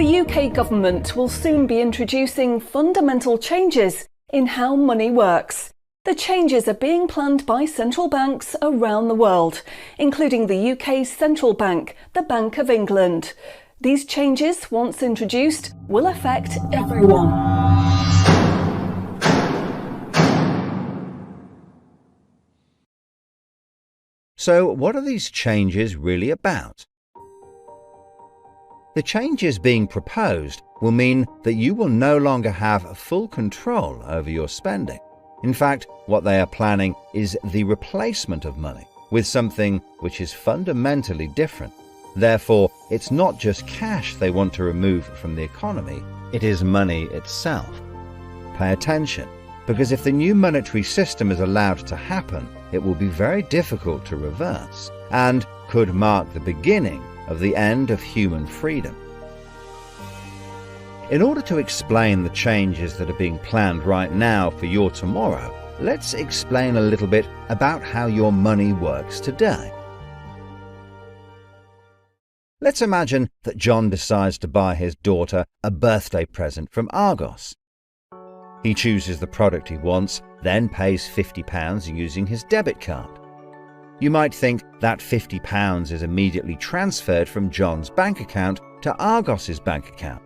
The UK government will soon be introducing fundamental changes in how money works. The changes are being planned by central banks around the world, including the UK's central bank, the Bank of England. These changes, once introduced, will affect everyone. So, what are these changes really about? The changes being proposed will mean that you will no longer have full control over your spending. In fact, what they are planning is the replacement of money with something which is fundamentally different. Therefore, it's not just cash they want to remove from the economy, it is money itself. Pay attention, because if the new monetary system is allowed to happen, it will be very difficult to reverse and could mark the beginning of the end of human freedom. In order to explain the changes that are being planned right now for your tomorrow, let's explain a little bit about how your money works today. Let's imagine that John decides to buy his daughter a birthday present from Argos. He chooses the product he wants, then pays £50 using his debit card. You might think that £50 is immediately transferred from John's bank account to Argos's bank account.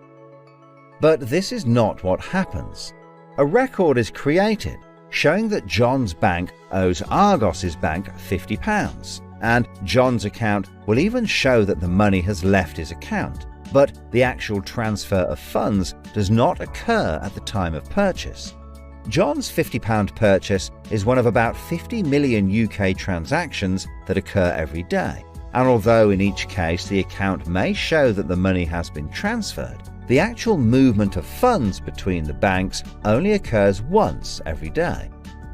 But this is not what happens. A record is created showing that John's bank owes Argos's bank £50, and John's account will even show that the money has left his account, but the actual transfer of funds does not occur at the time of purchase. John's £50 purchase is one of about 50 million UK transactions that occur every day, and although in each case the account may show that the money has been transferred, the actual movement of funds between the banks only occurs once every day.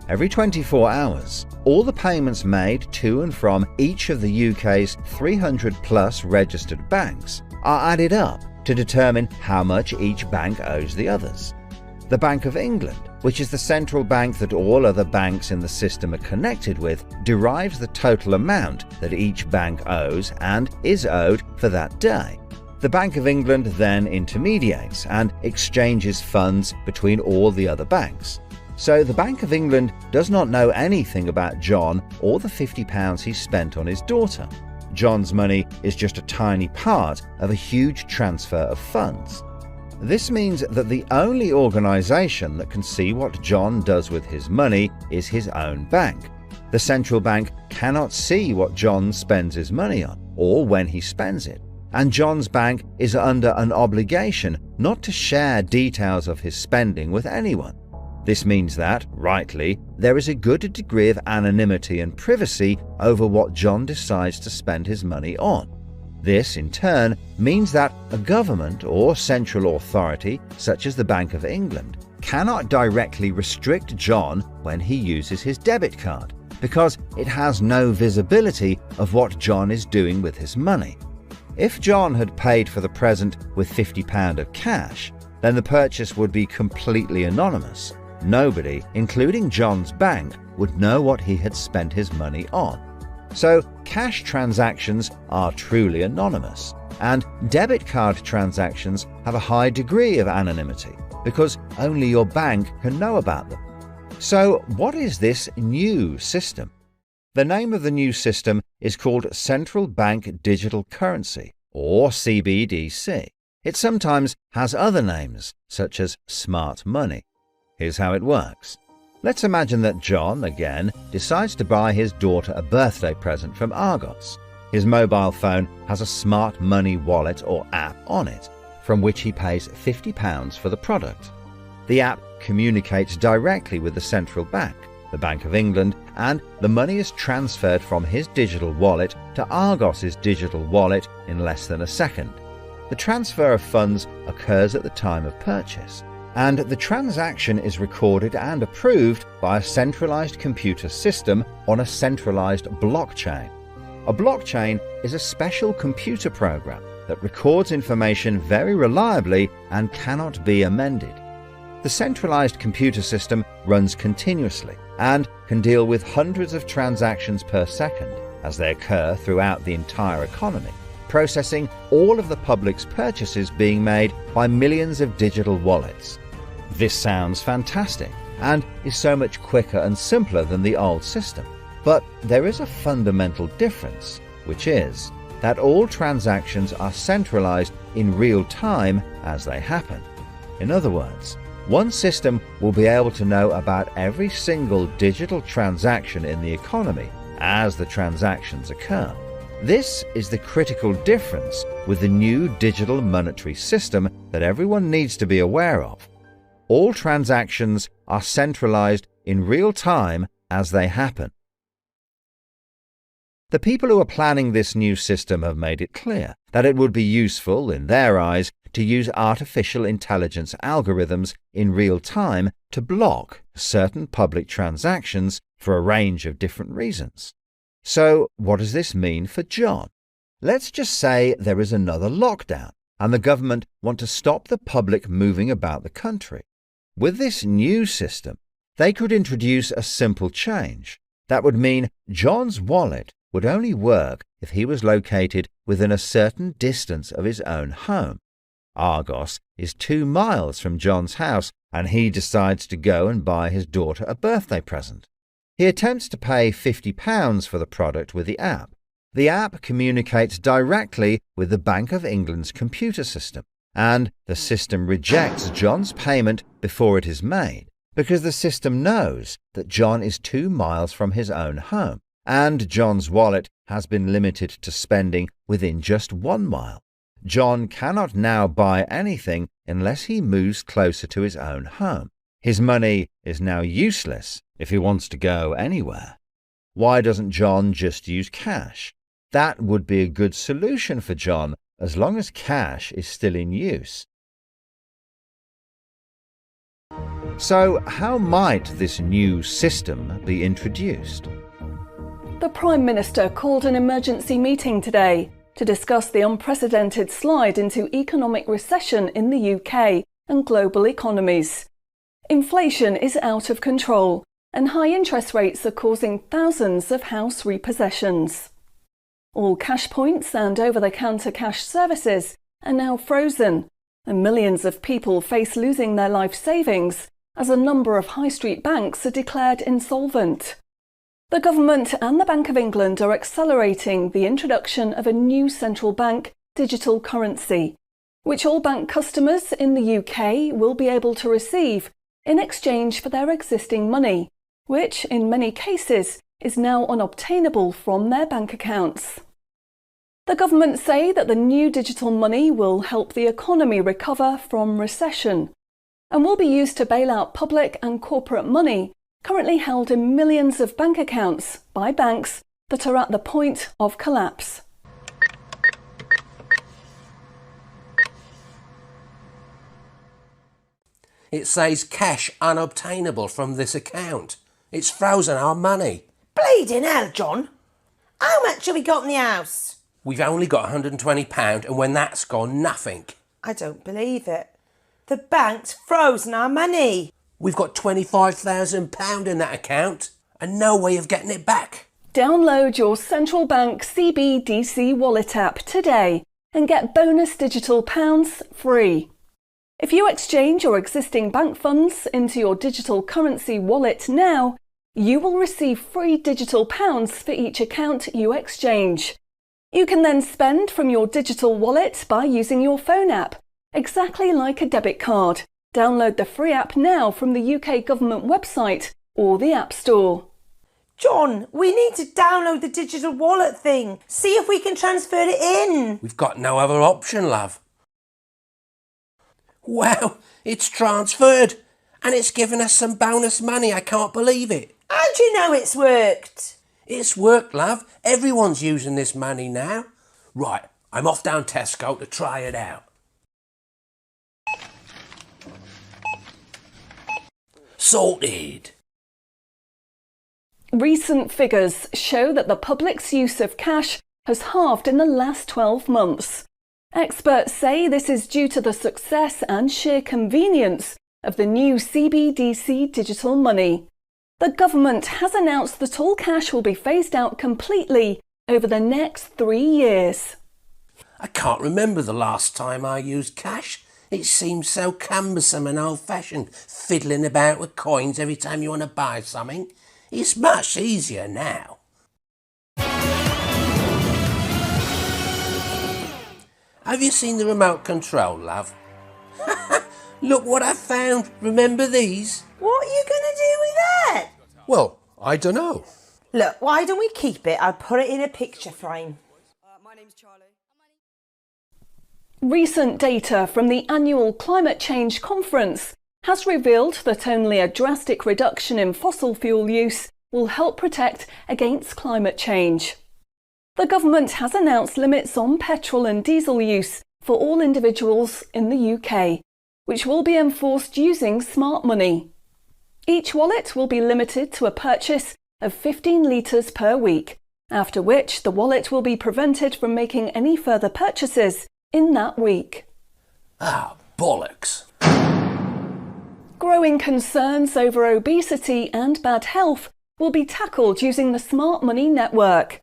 Every 24 hours, all the payments made to and from each of the UK's 300 plus registered banks are added up to determine how much each bank owes the others. The Bank of England, which is the central bank that all other banks in the system are connected with, derives the total amount that each bank owes and is owed for that day. The Bank of England then intermediates and exchanges funds between all the other banks. So the Bank of England does not know anything about John or the £50 he spent on his daughter. John's money is just a tiny part of a huge transfer of funds. This means that the only organisation that can see what John does with his money is his own bank. The central bank cannot see what John spends his money on or when he spends it, and John's bank is under an obligation not to share details of his spending with anyone. This means that, rightly, there is a good degree of anonymity and privacy over what John decides to spend his money on. This, in turn, means that a government or central authority, such as the Bank of England, cannot directly restrict John when he uses his debit card, because it has no visibility of what John is doing with his money. If John had paid for the present with £50 of cash, then the purchase would be completely anonymous. Nobody, including John's bank, would know what he had spent his money on. So, cash transactions are truly anonymous, and debit card transactions have a high degree of anonymity because only your bank can know about them. So, what is this new system? The name of the new system is called Central Bank Digital Currency, or CBDC. It sometimes has other names, such as smart money. Here's how it works. Let's imagine that John, again, decides to buy his daughter a birthday present from Argos. His mobile phone has a smart money wallet or app on it, from which he pays £50 for the product. The app communicates directly with the central bank, the Bank of England, and the money is transferred from his digital wallet to Argos's digital wallet in less than a second. The transfer of funds occurs at the time of purchase, and the transaction is recorded and approved by a centralized computer system on a centralized blockchain. A blockchain is a special computer program that records information very reliably and cannot be amended. The centralized computer system runs continuously and can deal with hundreds of transactions per second as they occur throughout the entire economy. processing all of the public's purchases being made by millions of digital wallets. This sounds fantastic and is so much quicker and simpler than the old system. But there is a fundamental difference, which is that all transactions are centralized in real time as they happen. In other words, one system will be able to know about every single digital transaction in the economy as the transactions occur. This is the critical difference with the new digital monetary system that everyone needs to be aware of. All transactions are centralized in real time as they happen. The people who are planning this new system have made it clear that it would be useful, in their eyes, to use artificial intelligence algorithms in real time to block certain public transactions for a range of different reasons. So, what does this mean for John? Let's just say there is another lockdown and the government want to stop the public moving about the country. With this new system, they could introduce a simple change. That would mean John's wallet would only work if he was located within a certain distance of his own home. Argos is 2 miles from John's house, and he decides to go and buy his daughter a birthday present. He attempts to pay £50 for the product with the app. The app communicates directly with the Bank of England's computer system, and the system rejects John's payment before it is made, because the system knows that John is 2 miles from his own home, and John's wallet has been limited to spending within just 1 mile. John cannot now buy anything unless he moves closer to his own home. His money is now useless if he wants to go anywhere. Why doesn't John just use cash? That would be a good solution for John as long as cash is still in use. So, how might this new system be introduced? The Prime Minister called an emergency meeting today to discuss the unprecedented slide into economic recession in the UK and global economies. Inflation is out of control, and high interest rates are causing thousands of house repossessions. All cash points and over-the-counter cash services are now frozen, and millions of people face losing their life savings as a number of high street banks are declared insolvent. The government and the Bank of England are accelerating the introduction of a new central bank digital currency, which all bank customers in the UK will be able to receive in exchange for their existing money, which in many cases is now unobtainable from their bank accounts. The government say that the new digital money will help the economy recover from recession and will be used to bail out public and corporate money currently held in millions of bank accounts by banks that are at the point of collapse. It says cash unobtainable from this account. It's frozen our money. Bleeding hell, John. How much have we got in the house? We've only got £120, and when that's gone, nothing. I don't believe it. The bank's frozen our money. We've got £25,000 in that account and no way of getting it back. Download your central bank CBDC wallet app today and get bonus digital pounds free. If you exchange your existing bank funds into your digital currency wallet now, you will receive free digital pounds for each account you exchange. You can then spend from your digital wallet by using your phone app, exactly like a debit card. Download the free app now from the UK government website or the App Store. John, we need to download the digital wallet thing. See if we can transfer it in. We've got no other option, love. Wow, it's transferred and it's given us some bonus money. I can't believe it. How do you know it's worked? It's worked, love. Everyone's using this money now. Right, I'm off down Tesco to try it out. Sorted. Recent figures show that the public's use of cash has halved in the last 12 months. Experts say this is due to the success and sheer convenience of the new CBDC digital money. The government has announced that all cash will be phased out completely over the next 3 years. I can't remember the last time I used cash. It seems so cumbersome and old-fashioned, fiddling about with coins every time you want to buy something. It's much easier now. Have you seen the remote control, love? Look what I found. Remember these? What are you going to do with that? Well, I don't know. Look, why don't we keep it? I'll put it in a picture frame. My name's Charlie. Recent data from the annual Climate Change Conference has revealed that only a drastic reduction in fossil fuel use will help protect against climate change. The government has announced limits on petrol and diesel use for all individuals in the UK, which will be enforced using smart money. Each wallet will be limited to a purchase of 15 litres per week, after which the wallet will be prevented from making any further purchases in that week. Ah, bollocks. Growing concerns over obesity and bad health will be tackled using the Smart Money Network.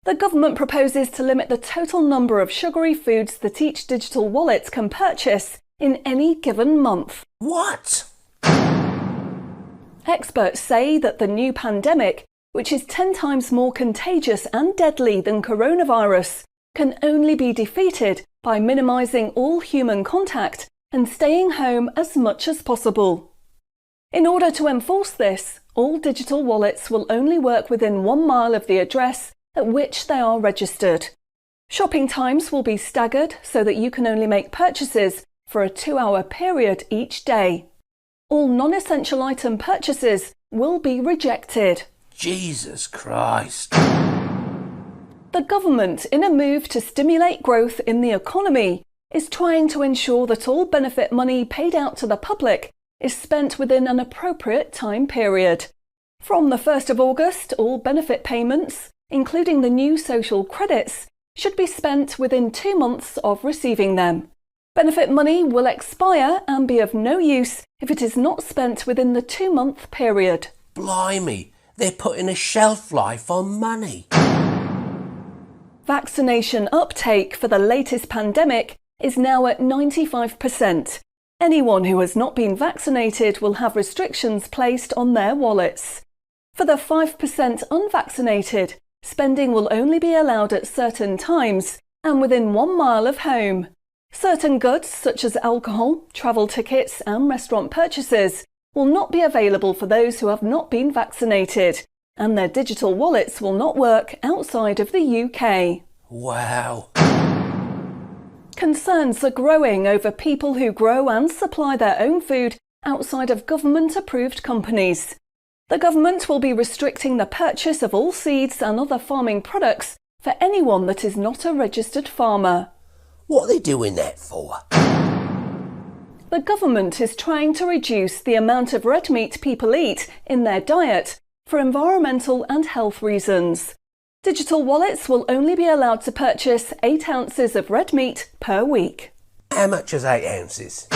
The government proposes to limit the total number of sugary foods that each digital wallet can purchase in any given month. What? Experts say that the new pandemic, which is 10 times more contagious and deadly than coronavirus, can only be defeated by minimising all human contact and staying home as much as possible. In order to enforce this, all digital wallets will only work within 1 mile of the address at which they are registered. Shopping times will be staggered so that you can only make purchases for a 2-hour period each day. All non-essential item purchases will be rejected. Jesus Christ. The government, in a move to stimulate growth in the economy, is trying to ensure that all benefit money paid out to the public is spent within an appropriate time period. From the 1st of August, all benefit payments, including the new social credits, should be spent within 2 months of receiving them. Benefit money will expire and be of no use if it is not spent within the 2-month period. Blimey, they're putting a shelf life on money. Vaccination uptake for the latest pandemic is now at 95%. Anyone who has not been vaccinated will have restrictions placed on their wallets. For the 5% unvaccinated, spending will only be allowed at certain times and within 1 mile of home. Certain goods, such as alcohol, travel tickets and restaurant purchases, will not be available for those who have not been vaccinated, and their digital wallets will not work outside of the UK. Wow. Concerns are growing over people who grow and supply their own food outside of government-approved companies. The government will be restricting the purchase of all seeds and other farming products for anyone that is not a registered farmer. What are they doing that for? The government is trying to reduce the amount of red meat people eat in their diet for environmental and health reasons. Digital wallets will only be allowed to purchase 8 ounces of red meat per week. How much is 8 ounces?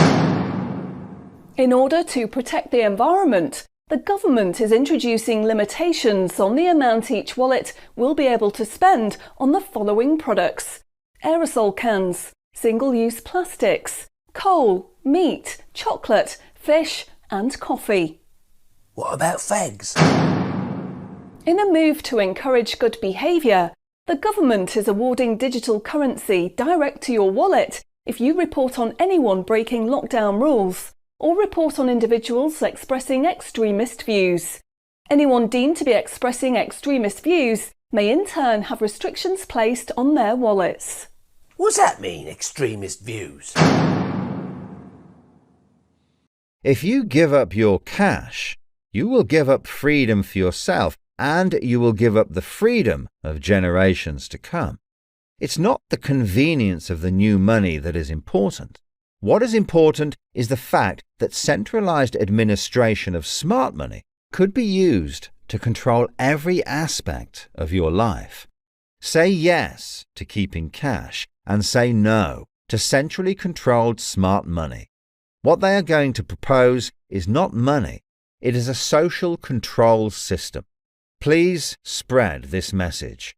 In order to protect the environment, the government is introducing limitations on the amount each wallet will be able to spend on the following products: aerosol cans, single-use plastics, coal, meat, chocolate, fish and coffee. What about fags? In a move to encourage good behaviour, the government is awarding digital currency direct to your wallet if you report on anyone breaking lockdown rules or report on individuals expressing extremist views. Anyone deemed to be expressing extremist views may in turn have restrictions placed on their wallets. What's that mean, extremist views? If you give up your cash, you will give up freedom for yourself, and you will give up the freedom of generations to come. It's not the convenience of the new money that is important. What is important is the fact that centralized administration of smart money could be used to control every aspect of your life. Say yes to keeping cash and say no to centrally controlled smart money. What they are going to propose is not money, it is a social control system. Please spread this message.